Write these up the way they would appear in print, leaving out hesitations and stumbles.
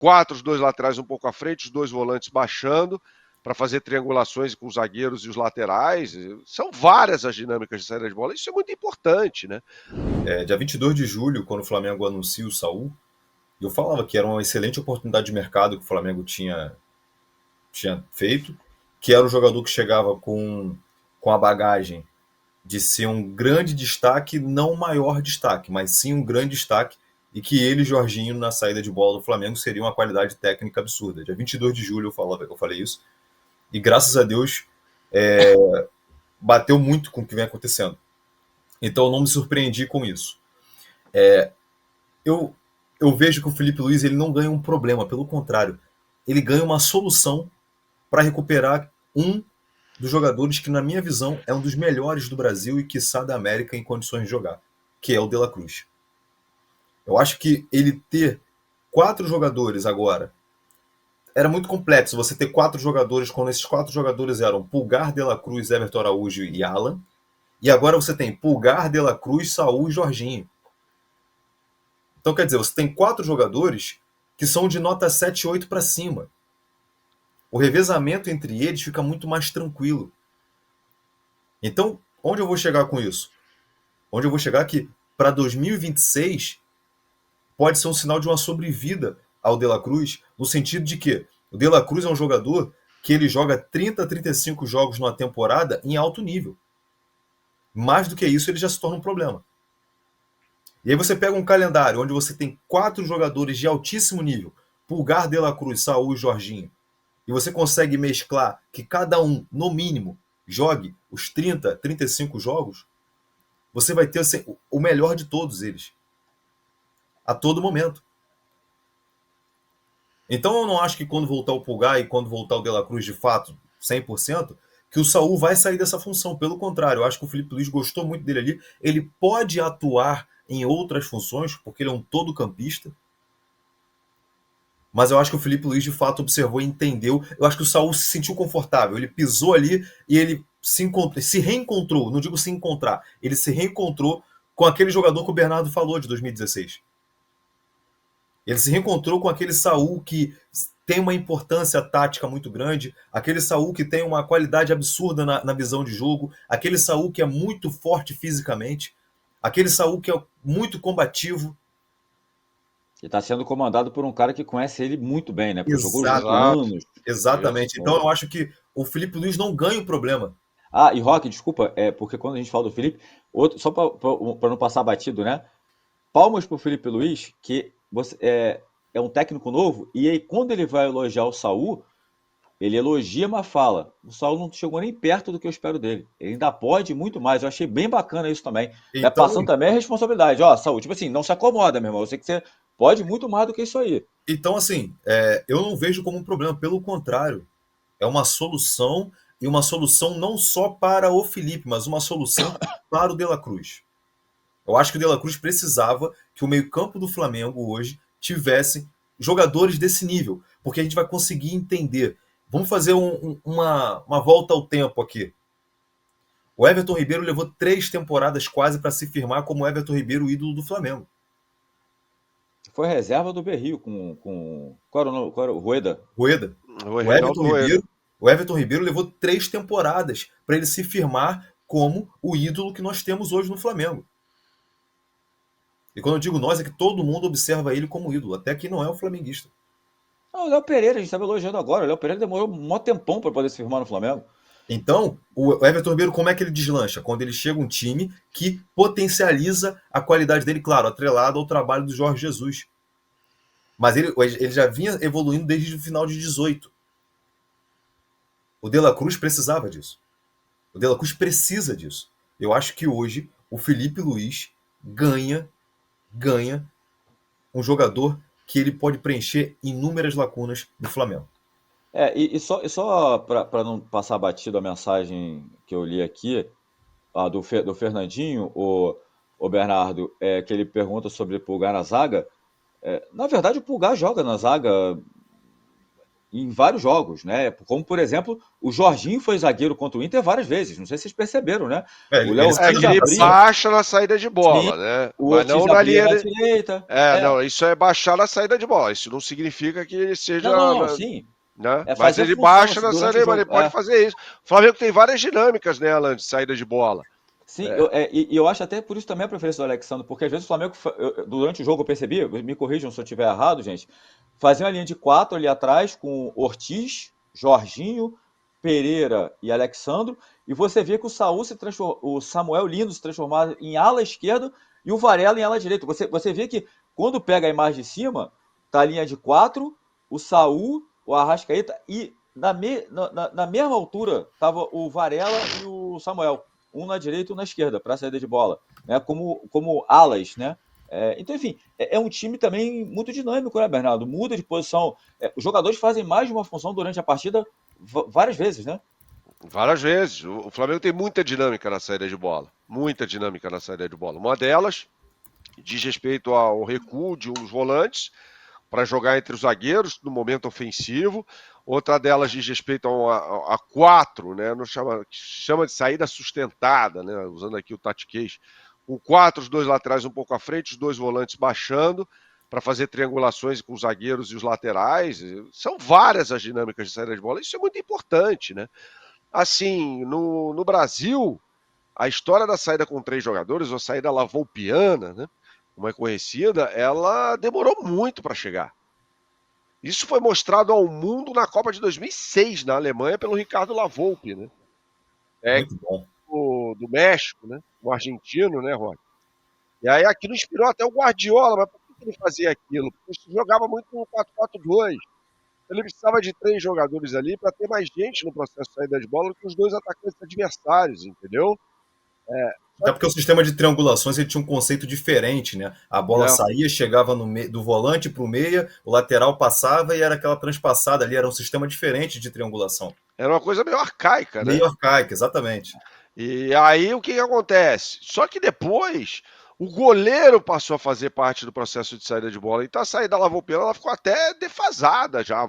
4, os 2 laterais um pouco à frente, os 2 volantes baixando, para fazer triangulações com os zagueiros e os laterais. São várias as dinâmicas de saída de bola. Isso é muito importante, né? Dia 22 de julho, quando o Flamengo anuncia o Saul, eu falava que era uma excelente oportunidade de mercado que o Flamengo tinha feito, que era um jogador que chegava com a bagagem de ser um grande destaque, não o maior destaque, mas sim um grande destaque, e que ele, Jorginho, na saída de bola do Flamengo, seria uma qualidade técnica absurda. Dia 22 de julho eu falei isso, e graças a Deus bateu muito com o que vem acontecendo. Então eu não me surpreendi com isso. Eu, eu vejo que o Felipe Luiz ele não ganha um problema, pelo contrário, ele ganha uma solução para recuperar um dos jogadores que, na minha visão, é um dos melhores do Brasil e, quiçá, da América em condições de jogar, que é o De La Cruz. Eu acho que ele ter 4 jogadores agora era muito complexo. Você ter 4 jogadores, quando esses 4 jogadores eram Pulgar, De La Cruz, Everton Araújo e Alan, e agora você tem Pulgar, De La Cruz, Saul e Jorginho. Então, quer dizer, você tem 4 jogadores que são de nota 7 e 8 para cima. O revezamento entre eles fica muito mais tranquilo. Então, onde eu vou chegar com isso? Onde eu vou chegar que para 2026 pode ser um sinal de uma sobrevida ao De La Cruz, no sentido de que o De La Cruz é um jogador que ele joga 30 a 35 jogos numa temporada em alto nível. Mais do que isso, ele já se torna um problema. E aí você pega um calendário onde você tem 4 jogadores de altíssimo nível, Pulgar, De La Cruz, Saul e Jorginho, e você consegue mesclar que cada um, no mínimo, jogue os 30, 35 jogos, você vai ter assim, o melhor de todos eles. A todo momento. Então eu não acho que quando voltar o Pulgar e quando voltar o De La Cruz de fato, 100%, que o Saul vai sair dessa função. Pelo contrário, eu acho que o Felipe Luiz gostou muito dele ali. Ele pode atuar em outras funções, porque ele é um todo-campista. Mas eu acho que o Felipe Luiz de fato observou e entendeu. Eu acho que o Saul se sentiu confortável. Ele pisou ali e ele se reencontrou. Não digo se encontrar. Ele se reencontrou com aquele jogador que o Bernardo falou de 2016. Ele se reencontrou com aquele Saul que tem uma importância tática muito grande, aquele Saul que tem uma qualidade absurda na visão de jogo, aquele Saul que é muito forte fisicamente, aquele Saul que é muito combativo. E está sendo comandado por um cara que conhece ele muito bem, né? Porque jogou junto Exato. anos. Exatamente. Isso. Então eu acho que o Felipe Luiz não ganha o problema. Ah, e Roque, desculpa, porque quando a gente fala do Felipe, só para não passar batido, né? Palmas pro Felipe Luiz, que é um técnico novo, e aí quando ele vai elogiar o Saul, ele elogia, mas fala: o Saul não chegou nem perto do que eu espero dele. Ele ainda pode muito mais. Eu achei bem bacana isso também. Né? Então, Passando também a responsabilidade. Ó, Saul, tipo assim, não se acomoda, meu irmão. Eu sei que você pode muito mais do que isso aí. então assim, eu não vejo como um problema, pelo contrário. É uma solução, e uma solução não só para o Felipe, mas uma solução para o De La Cruz. Eu acho que o De La Cruz precisava que o meio-campo do Flamengo hoje tivesse jogadores desse nível, porque a gente vai conseguir entender. Vamos fazer uma volta ao tempo aqui. O Everton Ribeiro levou 3 temporadas quase para se firmar como o Everton Ribeiro, o ídolo do Flamengo. Foi reserva do Berrio qual era o nome? Qual era o Rueda? Rueda. O Everton Ribeiro, o Everton Ribeiro levou 3 temporadas para ele se firmar como o ídolo que nós temos hoje no Flamengo. E quando eu digo nós, é que todo mundo observa ele como ídolo, até quem não é o flamenguista. Não, o Léo Pereira, a gente estava elogiando agora. O Léo Pereira demorou um maior tempão para poder se firmar no Flamengo. Então, o Everton Ribeiro, como é que ele deslancha? Quando ele chega um time que potencializa a qualidade dele, claro, atrelado ao trabalho do Jorge Jesus. Mas ele já vinha evoluindo desde o final de 18. O De La Cruz precisava disso. O De La Cruz precisa disso. Eu acho que hoje o Felipe Luiz ganha um jogador que ele pode preencher inúmeras lacunas no Flamengo. E só para não passar batido a mensagem que eu li aqui, do Fernandinho, o Bernardo, que ele pergunta sobre Pulgar na zaga. Na verdade, o Pulgar joga na zaga em vários jogos, né? Como, por exemplo, o Jorginho foi zagueiro contra o Inter várias vezes. Não sei se vocês perceberam, né? O Léo É Ortiz que ele abria. baixa na saída de bola, Sim, né? o Mas não Ortiz na abria linha na direita. Não, isso é baixar na saída de bola. Isso não significa que ele seja, Não, sim. né? É Mas fazer ele função baixa na durante saída o de bola, jogo. ele pode fazer isso. O Flamengo tem várias dinâmicas, né, Alan, de saída de bola. Sim, eu acho até por isso também a preferência do Alexandre, porque às vezes o Flamengo, durante o jogo eu percebi, me corrijam se eu estiver errado, gente, fazia uma linha de 4 ali atrás com Ortiz, Jorginho, Pereira e Alexandro, e você vê que o Samuel Lino se transformava em ala esquerda e o Varela em ala direita. Você vê que quando pega a imagem de cima, tá a linha de 4, o Saul, o Arrascaeta e na mesma altura tava o Varela e o Samuel, um na direita e um na esquerda, para a saída de bola, né? Como alas, né? Então, enfim, é um time também muito dinâmico, né, Bernardo? Muda de posição. Os jogadores fazem mais de uma função durante a partida várias vezes, né? Várias vezes. O Flamengo tem muita dinâmica na saída de bola. Muita dinâmica na saída de bola. Uma delas diz respeito ao recuo de uns volantes para jogar entre os zagueiros no momento ofensivo. Outra delas diz respeito a 4, né? Chama de saída sustentada, né? Usando aqui o tatiquês. Com 4, os 2 laterais um pouco à frente, os 2 volantes baixando para fazer triangulações com os zagueiros e os laterais. São várias as dinâmicas de saída de bola. Isso é muito importante, né? Assim, no Brasil, a história da saída com 3 jogadores, ou a saída lavoupiana, né? Como é conhecida, ela demorou muito para chegar. Isso foi mostrado ao mundo na Copa de 2006, na Alemanha, pelo Ricardo Lavolpe, né? Muito bom. Do México, né? O argentino, né, Rod? E aí aquilo inspirou até o Guardiola, mas por que ele fazia aquilo? Porque ele jogava muito no 4-4-2. Ele precisava de 3 jogadores ali para ter mais gente no processo de saída de bola do que os 2 atacantes adversários, entendeu? Até porque o sistema de triangulações ele tinha um conceito diferente, né? A bola saía, chegava do volante para o meia, o lateral passava e era aquela transpassada ali, era um sistema diferente de triangulação. Era uma coisa meio arcaica, né? Meio arcaica, exatamente. E aí o que acontece? Só que depois o goleiro passou a fazer parte do processo de saída de bola. Então a saída lavoupiana ela ficou até defasada já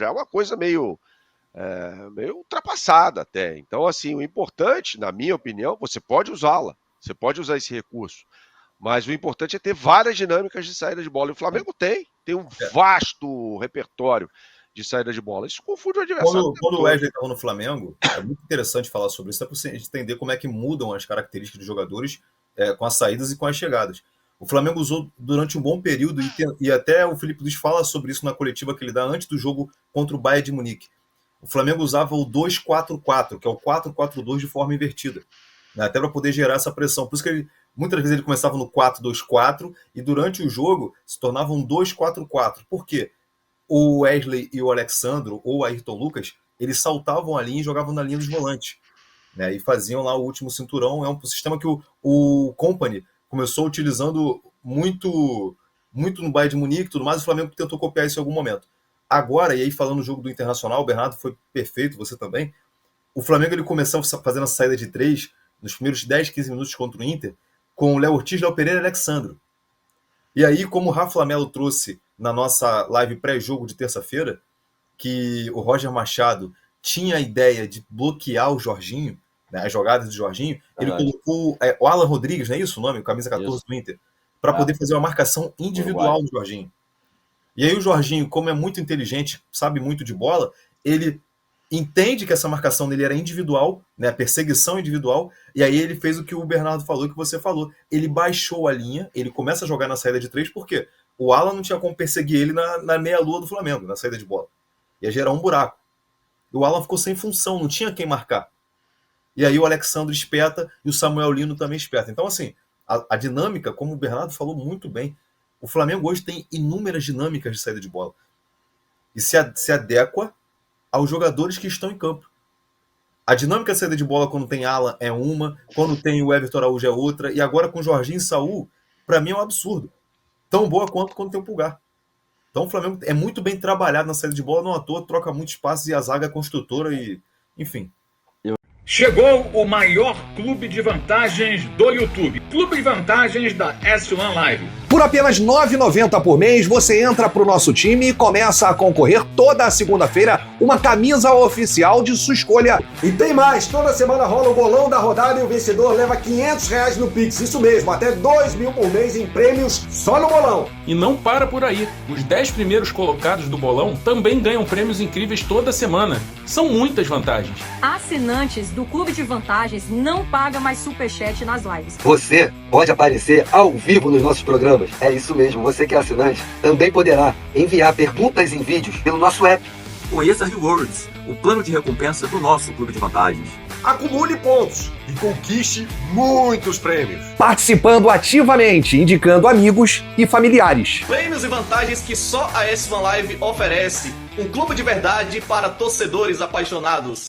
é uma coisa meio ultrapassada até. Então, assim, o importante, na minha opinião, você pode usá-la, você pode usar esse recurso, mas o importante é ter várias dinâmicas de saída de bola. E o Flamengo tem um vasto repertório de saída de bola. Isso confunde o adversário. Quando o Wesley estava no Flamengo, é muito interessante falar sobre isso, até para você entender como é que mudam as características dos jogadores com as saídas e com as chegadas. O Flamengo usou durante um bom período, e até o Felipe Luiz fala sobre isso na coletiva que ele dá antes do jogo contra o Bayern de Munique. O Flamengo usava o 2-4-4, que é o 4-4-2 de forma invertida, né? Até para poder gerar essa pressão. Por isso que muitas vezes ele começava no 4-2-4 e durante o jogo se tornava um 2-4-4. Por quê? O Wesley e o Alexandro, ou o Ayrton Lucas, eles saltavam a linha e jogavam na linha dos volantes, né? E faziam lá o último cinturão. É um sistema que o Company começou utilizando muito no Bayern de Munique e tudo mais. O Flamengo tentou copiar isso em algum momento. Agora, e aí falando no jogo do Internacional, o Bernardo foi perfeito, você também. O Flamengo ele começou fazendo essa saída de 3 nos primeiros 10, 15 minutos contra o Inter, com o Léo Ortiz, Léo Pereira e Alexandro. E aí, como o Rafa Lamelo trouxe na nossa live pré-jogo de terça-feira, que o Roger Machado tinha a ideia de bloquear o Jorginho, né, as jogadas do Jorginho, ele colocou o Alan Rodrigues, não é isso o nome? Camisa 14 do Inter, para poder fazer uma marcação individual do Jorginho. E aí o Jorginho, como é muito inteligente, sabe muito de bola, ele entende que essa marcação dele era individual, né, perseguição individual, e aí ele fez o que o Bernardo falou e que você falou. Ele baixou a linha, ele começa a jogar na saída de 3, porque o Alan não tinha como perseguir ele na meia-lua do Flamengo, na saída de bola. Ia gerar um buraco. E o Alan ficou sem função, não tinha quem marcar. E aí o Alexandre espeta e o Samuel Lino também espeta. Então, assim, a dinâmica, como o Bernardo falou muito bem, o Flamengo hoje tem inúmeras dinâmicas de saída de bola. E se adequa aos jogadores que estão em campo. A dinâmica de saída de bola quando tem Alan é uma, quando tem o Everton Araújo é outra, e agora com Jorginho e Saul, para mim é um absurdo. Tão boa quanto quando tem o Pulgar. Então o Flamengo é muito bem trabalhado na saída de bola, não à toa, troca muitos passes e a zaga é construtora, e enfim. Chegou o maior clube de vantagens do YouTube. Clube de vantagens da S1 Live. Por apenas R$ 9,90 por mês, você entra pro nosso time e começa a concorrer toda segunda-feira uma camisa oficial de sua escolha. E tem mais, toda semana rola o bolão da rodada e o vencedor leva R$500 no Pix, isso mesmo, até 2 mil por mês em prêmios só no bolão. E não para por aí, os 10 primeiros colocados do bolão também ganham prêmios incríveis toda semana. São muitas vantagens. Assinantes do Clube de Vantagens não pagam mais superchat nas lives. Você pode aparecer ao vivo nos nossos programas. É isso mesmo, você que é assinante também poderá enviar perguntas em vídeos pelo nosso app. Conheça Rewards, o plano de recompensa do nosso Clube de Vantagens. Acumule pontos e conquiste muitos prêmios. Participando ativamente, indicando amigos e familiares. Prêmios e vantagens que só a S1 Live oferece. Um clube de verdade para torcedores apaixonados.